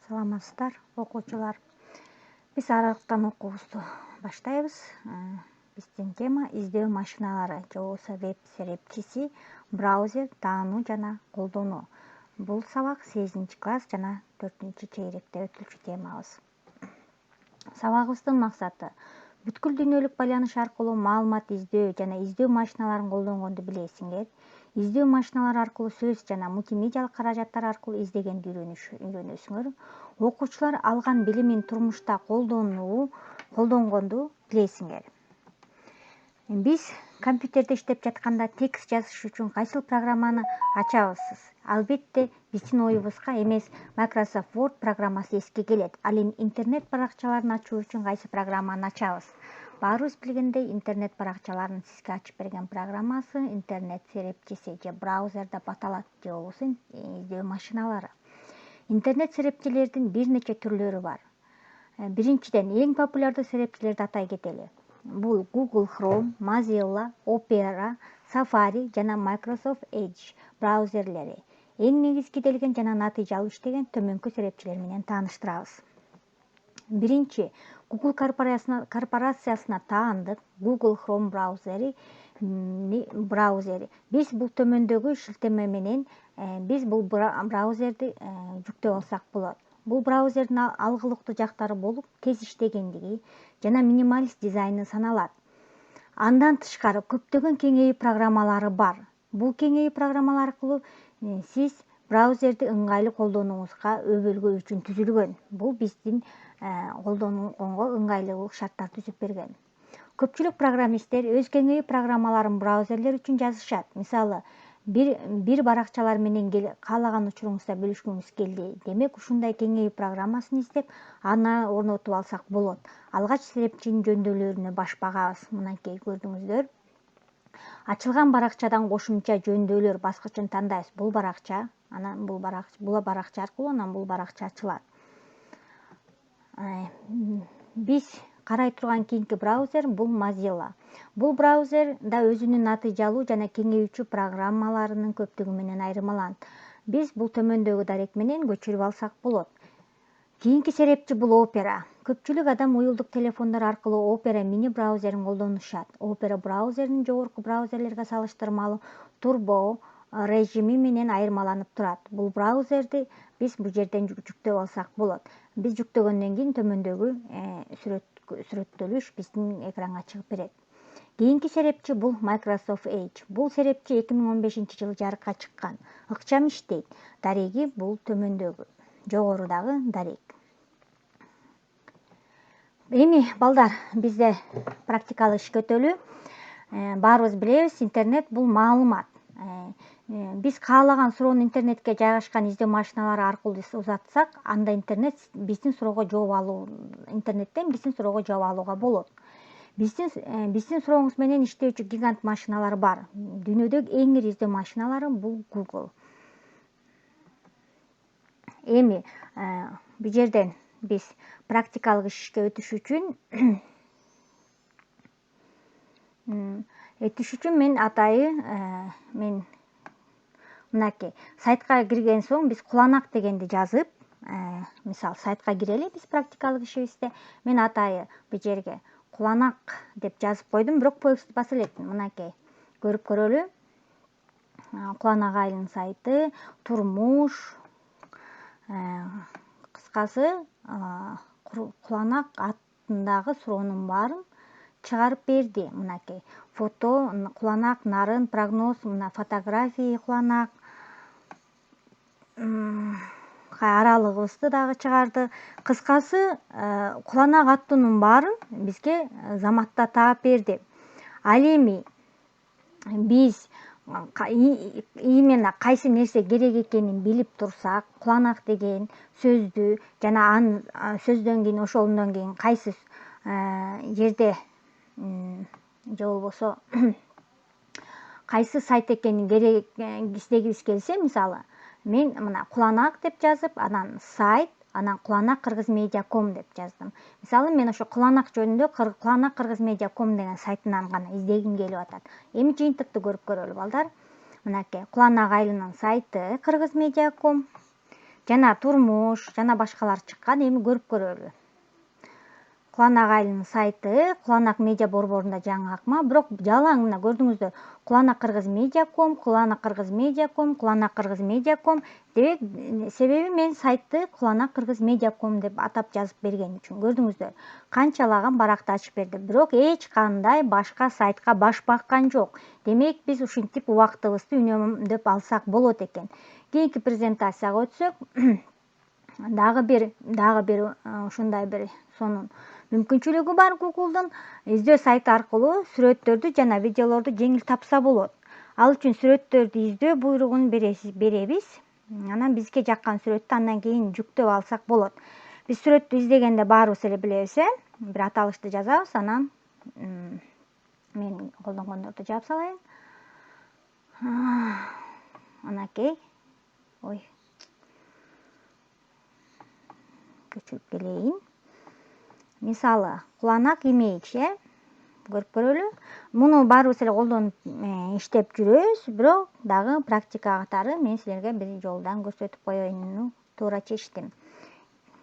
Саламатсыздар, окуучулар. Биз аралыктан окуубузду баштайбыз. Биздин тема издөө машиналары же болбосо веб серепчиси, браузер таануу жана колдонуу. Бул сабак 8-класс жана 4-чейректе өтүлчү темабыз. Сабагыбыздын максаты бүткүл дүйнөлүк байланыш аркылуу маалымат издөө жана издөө машиналарын колдонгонду билесиңер. Издөө машиналары аркылуу сөз жана мультимедиалык каражаттар аркылуу издегенди үйрөнөсүңөр. Окуучулар алган билимин турмушта колдонгонду билесиңер. Биз компьютерде иштеп жатканда текст жазыш үчүн кайсыл программаны ачабыз? Албетте, биздин оюбузга эмес Microsoft Word программасы эске келет. Ал эми интернет баракчаларын ачуу үчүн кайсы программаны ачабыз? Баарыбыз билгендей, интернет баракчаларын сизге ачып берген программасы интернет серепчиси же браузер деп аталат, же болбосо издөө машиналары. Интернет серепчилердин бир нече түрлөрү бар. Биринчиден, эң популярдуу серепчилерди атай кетели. Бул Google Chrome, Mozilla, Opera, Safari жана Microsoft Edge браузерлери. Эң негизгиделген жана натыйжалуу иштеген төмөнкү серепчилер менен тааныштырабыз. Биринчи, Google корпорациясына таандык Google Chrome браузери. Биз бул төмөндөгү шилтеме менен биз бул браузерди жүктөп алсак болот. Бул браузердин алгылыктуу жактары болуп, тез иштегендиги жана минималист дизайны саналат. Андан тышкары көптөгөн кеңейүү программалары бар. Бул кеңейүү программалар аркылуу сиз браузерди ыңгайлуу колдонууңузга өбөлгөө үчүн түзүлгөн. Бул биздин колдонгонго ыңгайлуулук шарттар түзүп берген. Көпчүлүк программисттер өз кеңейүү программаларын браузерлер үчүн жазышат. Мисалы, бир баракчалар менен каалаган учуруңузда бөлүшкүңүз келди. Демек, ушундай кеңейүү программасын издеп, аны орнотуп алсак болот. Алгач серепчинин жөндөөлөрүнө баш багабыз. Мынакей көрдүңүздөр. Ачылган баракчадан кошумча жөндөөлөр баскычын тандайбыз. Бул баракча аркылуу анан бул баракча ачылат. Биз карай турган кийинки браузер бул Mozilla. Бул браузер да өзүнүн натыйжалуу жана кеңейүүчү программаларынын көптүгү менен айырмаланат. Биз бул төмөндөгү дарек менен көчүрүп алсак болот. Кийинки серепчи бул Opera. Көпчүлүк адам уюлдук телефондор аркылуу Opera мини браузерин колдонушат. Opera браузеринин жогорку браузерлерге салыштырмалуу турбо режими менен айырмаланып турат. Бул браузерди биз бул жерден жүктөп алсак болот. Биз жүктөгөндөн кийин төмөндөгү сүрөттөлүш биздин экранга чыгып берет. Кийинки серепчи бул Microsoft Edge. Бул серепчи 2015-жылы жарыкка чыккан. Ыкчам иштейт. Дареги бул төмөндөгү, жогорудагы дарек. Эми балдар, бизде практикалык ишке өтөлү. Баарыбыз билебиз, интернет бул маалымат. Биз каалаган суроону интернетке жайгашкан издөө машиналары аркылуу узатсак, анда интернеттен биздин суроого жооп алууга болот. Биздин сурооңуз менен иштөөчү гигант машиналар бар. Дүйнөдөгү эң ири издөө машиналары бул Google. Эми бул жерден биз практикалык ишке өтүш үчүн мен атайы мынакей сайтка кирген соң биз куланак дегенди жазып, мисалы сайтка кирели биз практикалык ишибизде. Мен атайы бул жерге куланак деп жазып койдум, бирок поиск баса электим. Мынакей көрүп көрөлү. Куланак айылынын сайты, турмуш, кыскасы куланак аттындагы суроонун баарын чыгарып берди. Мынакей фото, куланак, нарын, прогноз, мына фотография куланак, аралыгыбызды дагы чыгарды. Кыскасы, куланак аттуунун баарын бизге заматта таап берди. Ал эми биз именно кайсы нерсе керек экенин билип турсак, куланак деген сөздү жана анын сөздөн кийин ошондон кийин кайсы жерде же болбосо кайсы сайт экенин издегибиз келсе, мисалы, мен мына куланак деп жазып, анан сайт, анан куланак kыргызmedia.com деп жаздым. Мисалы, мен ошо куланак жөнүндө куланак kыргызmedia.com деген сайтынан гана издегим келип атат. Эми жыйынтыкты көрүп көрөлү балдар. Мынакей куланак айылынын сайты kыргызmedia.com. жана турмуш жана башкалар чыккан. Эми көрүп көрөлү. Куланак айылынын сайты, Куланак медиа борборунда жаңы акма, бирок жалаң мына көрдүңүздөр. Куланак Кыргыз медиаком, Куланак Кыргыз медиаком, Куланак Кыргыз медиаком. Демек, себеби мен сайтты Куланак Кыргыз медиаком деп атап жазып берген үчүн. Көрдүңүздөр. Канчалаган баракты ачып берди. Бирок эч кандай башка сайтка баш баккан жок. Демек, биз ушинтип убактыбызды үнөмдөп алсак болот экен. Кийинки презентацияга өтсөк, дагы бир ушундай бир сонун мүмкүнчүлүгү бар Google'дун. Издөө сайты аркылуу сүрөттөрдү жана видеолорду жеңил тапса болот. Ал үчүн сүрөттөрдү издөө буйругун беребиз. Анан бизге жаккан сүрөттү андан кийин жүктөп алсак болот. Биз сүрөттү издегенде баарыбыз эле билебиз, бир аталышты жазабыз, анан мен колдонгондорду жаап салайын. Анакей. Көчүрүп келейин. Мисалы, Куланак image, көрүп көрөлү. Муну баарыбыз эле колдонуп иштеп жүрөбүз, бирок дагы практика катары мен силерге бир жолдан көрсөтүп коеюну туура чечтим.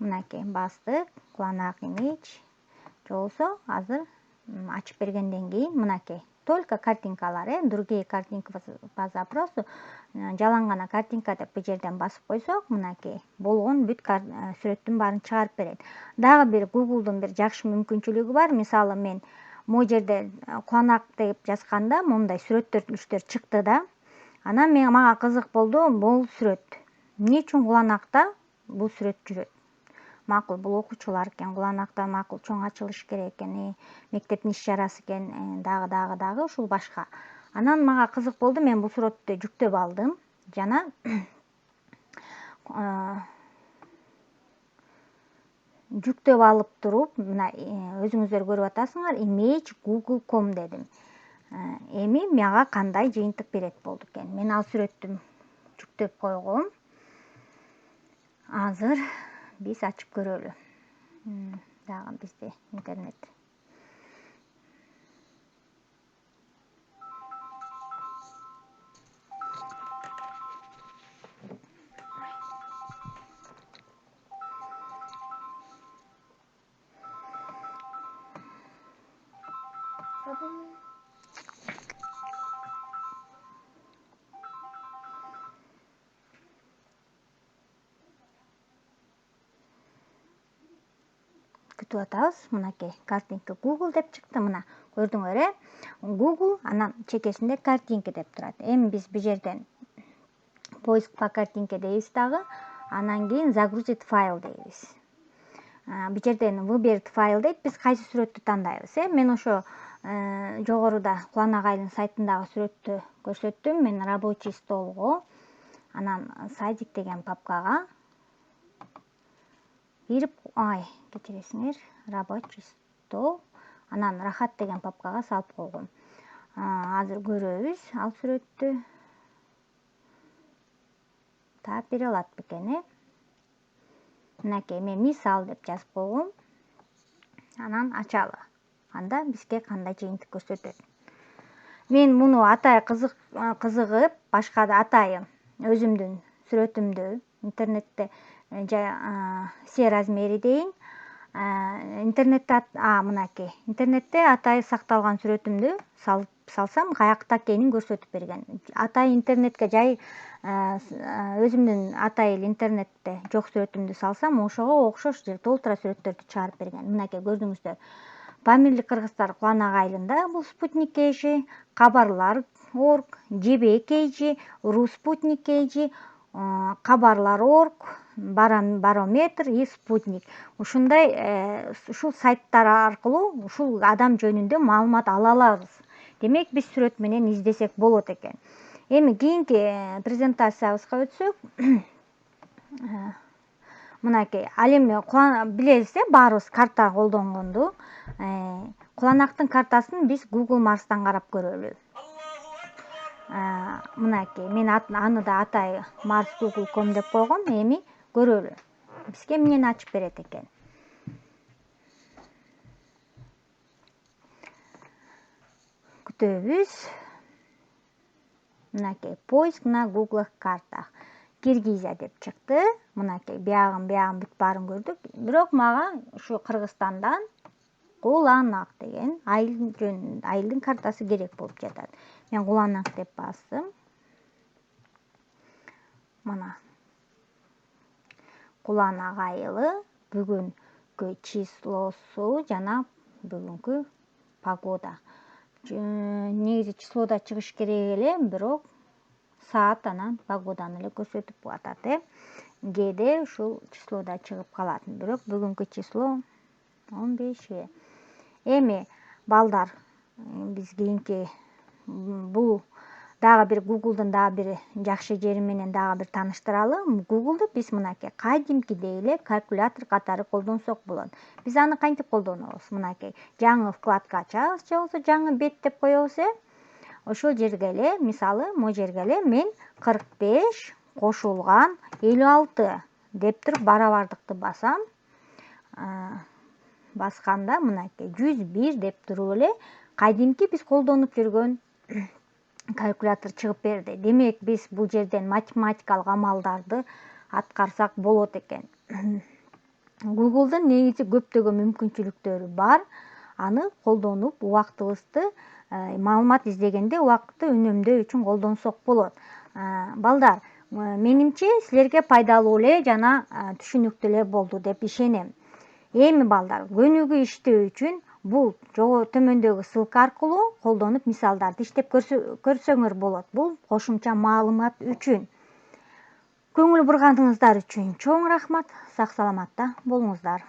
Мынакей бастык, Куланак image. Жолсо азыр ачып бергенден кийин мынакей. Только картинкалар, другие картинки по запросу. Жалаң гана картинка деп бу жерден басып койсок, мынакей болгон бүт сүрөттүн баарын чыгарып берет. Дагы бир Google'дун бир жакшы мүмкүнчүлүгү бар. Мисалы, мен могу жерде Куланак деп жазганда мондай сүрөттөр чыкты да. Анан мага кызык болду бул сүрөт. Эмне үчүн Куланакта бул сүрөт жүрөт? Макул, бул окуучулар экен, Куланакта макул чоң ачылыш керек экен, мектептин иш-чарасы экен, дагы ушул башка. Анан мага кызык болду, мен бул сүрөттү жүктөп алдым жана жүктөп алып туруп, мына өзүңүздөр көрүп атасыңар, image google.com дедим. Эми мага кандай жыйынтык берет болду экен. Мен ал сүрөттү жүктөп койгом. Азыр биз ачып көрөлү. Дагы бизде интернет. Күтүп атабыз. Мынакей картинка Google деп чыкты. Мына көрдүңөр, Google, анан чекесинде картинка деп турат. Эми биз бу жерден поиск по картинке дейбиз дагы. Анан кийин загрузить файл дейбиз. Бу жерден выберет файл дейт. Биз кайсы сүрөттү тандайбыз, Мен ошо жогоруда Куланак айылынын сайтындагы сүрөттү көрсөттүм. Мен рабочий столго, анан садик деген папкага кирип, кечиресиңер, рабочий стол, анан рахат деген папкага салып койгом. Азыр көрөбүз ал сүрөттү. Таап бере алат бекен, Мынакей мен мисал деп жазып койгом. Анан ачалы. Анда бизге кандай жыйынтык көрсөтөт. Мен муну атайын кызыгып, башка да атайын өзүмдүн сүрөтүмдү интернетте все размери дейин. Интернетте мынакей. Интернетте атайын сакталган сүрөтүмдү салсам, каякта экенин көрсөтүп берген. Атайын интернетке жай өзүмдүн атайын интернетте жок сүрөтүмдү салсам, ошого окшош толтура сүрөттөрдү чыгарып берген. Мынакей көрдүңүздөр. Памирлик кыргыздар Куланак айылында бул спутник кейжи, кабарлар.org, жебе кейжи, ру спутник кейжи, кабарлар.org, барометр и спутник. Ушул сайттар аркылуу ушул адам жөнүндө маалымат ала алабыз. Демек, биз сүрөт менен издесек болот экен. Эми кийинки презентациябызга өтсөк, мынакей. Ал эми билебиз, баарыбыз карта колдонгонду. Куланактын картасын биз Google Mars'тан карап көрөлү. Мынакей. Мен аны да атайын Mars Google.com деп койгом. Эми көрөлү. Бизге эмнени ачып берет экен. Күтөбүз. Мынакей. Поиск на Google картах. Киргизия деп чыкты. Мынакей биягын бүт баарын көрдүк. Бирок мага ушу Кыргызстандан Куланак деген айылдын картасы керек болуп жатат. Мен Куланак деп бастым. Мына Куланак айылы бүгүнкү числосу жана бүгүнкү погода. Негизи числода чыгыш керек эле, бирок саат анан погоданы эле көрсөтүп атат. Кээде ушул числода чыгып калат. Бирок бүгүнкү число 15. Эми балдар, биз кийинки бул дагы бир Google'дун дагы бир жакшы жери менен дагы бир тааныштыралы. Google'ду биз мынакей кадимкидей эле калькулятор катары колдонсок болот. Биз аны кантип колдонобуз? Мынакей жаңы вкладка ачабыз, же болбосо жаңы бет деп коебуз. Ошол жерге эле, мисалы, могу жерге эле мен 45 кошулган 56 деп туруп барабардыкты басам. Басканда мынакей 101 деп туруп эле кадимки биз колдонуп жүргөн калькулятор чыгып берди. Демек биз бул жерден математикалык амалдарды аткарсак болот экен. Google'дун негизи көптөгөн мүмкүнчүлүктөрү бар. Аны колдонуп убактыбызды, маалымат издегенде убакытты үнөмдөө үчүн колдонсок болот. Балдар, менимче силерге пайдалуу эле жана түшүнүктүү эле болду деп ишенем. Эми балдар, көнүгүү иштөө үчүн бул төмөндөгү ссылка аркылуу колдонуп мисалдарды иштеп көрсөңөр болот. Бул кошумча маалымат үчүн. Көңүл бурганыңыздар үчүн чоң рахмат. Сак саламатта болуңуздар.